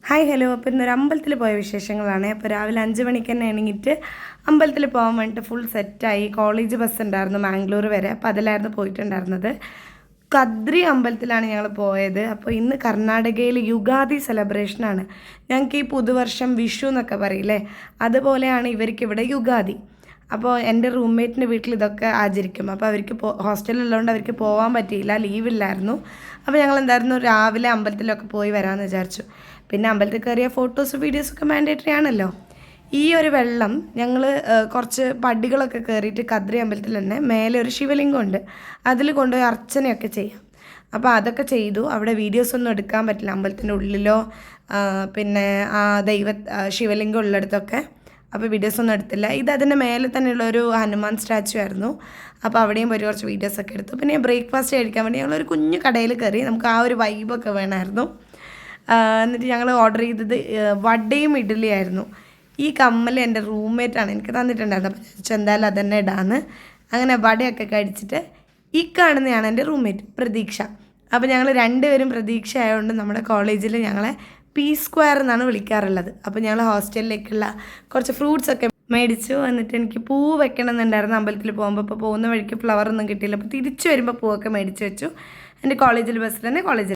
Hi hello. അപ്പോൾ ഇന്നൊരു അമ്പലത്തിൽ പോയ വിശേഷങ്ങളാണ്. അപ്പോൾ രാവിലെ 5 മണിക്ക് തന്നെ എണീറ്റ് അമ്പലത്തിൽ പോകാൻ വേണ്ടിയിട്ട് ഫുൾ സെറ്റായി. കോളേജ് ബസ് ഉണ്ടായിരുന്നു മാംഗ്ലൂർ വരെ, അപ്പോൾ അതിലായിരുന്നു പോയിട്ടുണ്ടായിരുന്നത്. കദ്രി അമ്പലത്തിലാണ് ഞങ്ങൾ പോയത്. അപ്പോൾ ഇന്ന് കർണാടകയിൽ യുഗാദി സെലിബ്രേഷനാണ്. ഞങ്ങൾക്ക് ഈ പുതുവർഷം വിഷു എന്നൊക്കെ പറയില്ലേ, അതുപോലെയാണ് ഇവർക്കിവിടെ യുഗാദി. അപ്പോൾ എൻ്റെ റൂംമേറ്റിൻ്റെ വീട്ടിൽ ഇതൊക്കെ ആചരിക്കും. അപ്പോൾ അവർക്ക് ഹോസ്റ്റലിലുള്ളതുകൊണ്ട് അവർക്ക് പോകാൻ പറ്റിയില്ല, ലീവില്ലായിരുന്നു. അപ്പോൾ ഞങ്ങൾ എന്തായിരുന്നു രാവിലെ അമ്പലത്തിലൊക്കെ പോയി വരാമെന്ന് വിചാരിച്ചു. പിന്നെ അമ്പലത്തിൽ കയറിയ ഫോട്ടോസ് വീഡിയോസൊക്കെ മാൻഡേറ്ററി ആണല്ലോ. ഈ ഒരു വെള്ളം ഞങ്ങൾ കുറച്ച് പടികളൊക്കെ കയറിയിട്ട് കദ്രി അമ്പലത്തിൽ തന്നെ മേലെ ഒരു ശിവലിംഗം ഉണ്ട്, അതിൽ കൊണ്ടുപോയി അർച്ചനയൊക്കെ ചെയ്യാം. അപ്പോൾ അതൊക്കെ ചെയ്തു. അവിടെ വീഡിയോസൊന്നും എടുക്കാൻ പറ്റില്ല, അമ്പലത്തിൻ്റെ ഉള്ളിലോ പിന്നെ ആ ശിവലിംഗം ഉള്ളിടത്തൊക്കെ. അപ്പോൾ വീഡിയോസൊന്നും എടുത്തില്ല. ഇത് അതിൻ്റെ മേലെ തന്നെയുള്ളൊരു ഹനുമാൻ സ്റ്റാച്ചു ആയിരുന്നു. അപ്പോൾ അവിടെയും പോയി കുറച്ച് വീഡിയോസൊക്കെ എടുത്തു. പിന്നെ ബ്രേക്ക്ഫാസ്റ്റ് കഴിക്കാൻ വേണ്ടി ഞങ്ങളൊരു കുഞ്ഞു കടയിൽ കയറി. നമുക്ക് ആ ഒരു വൈബൊക്കെ വേണമായിരുന്നു. എന്നിട്ട് ഞങ്ങൾ ഓർഡർ ചെയ്തത് വടയും ഇഡ്ഡലിയായിരുന്നു. ഈ കമ്മൽ എൻ്റെ റൂംമേറ്റാണ് എനിക്ക് തന്നിട്ടുണ്ടായിരുന്നു. അപ്പോൾ ചോദിച്ചു എന്തായാലും അതന്നെ ഇടാന്ന്. അങ്ങനെ വടയൊക്കെ കഴിച്ചിട്ട് ഈ കാണുന്നതാണ് എൻ്റെ റൂംമേറ്റ് പ്രതീക്ഷ. അപ്പോൾ ഞങ്ങൾ രണ്ടുപേരും പ്രതീക്ഷ ആയതുകൊണ്ട് നമ്മുടെ കോളേജിൽ ഞങ്ങളെ പി സ്ക്വയർ എന്നാണ് വിളിക്കാറുള്ളത്. അപ്പോൾ ഞങ്ങൾ ഹോസ്റ്റലിലേക്കുള്ള കുറച്ച് ഫ്രൂട്ട്സൊക്കെ മേടിച്ചു. എന്നിട്ട് എനിക്ക് പൂ വെക്കണം എന്നുണ്ടായിരുന്നു അമ്പലത്തിൽ പോകുമ്പോൾ. അപ്പോൾ പോകുന്ന വഴിക്ക് ഫ്ലവറൊന്നും കിട്ടിയില്ല. അപ്പോൾ തിരിച്ചു വരുമ്പോൾ പൂവൊക്കെ മേടിച്ച് വെച്ചു. എൻ്റെ കോളേജിൽ ബസ്സിൽ തന്നെ കോളേജിൽ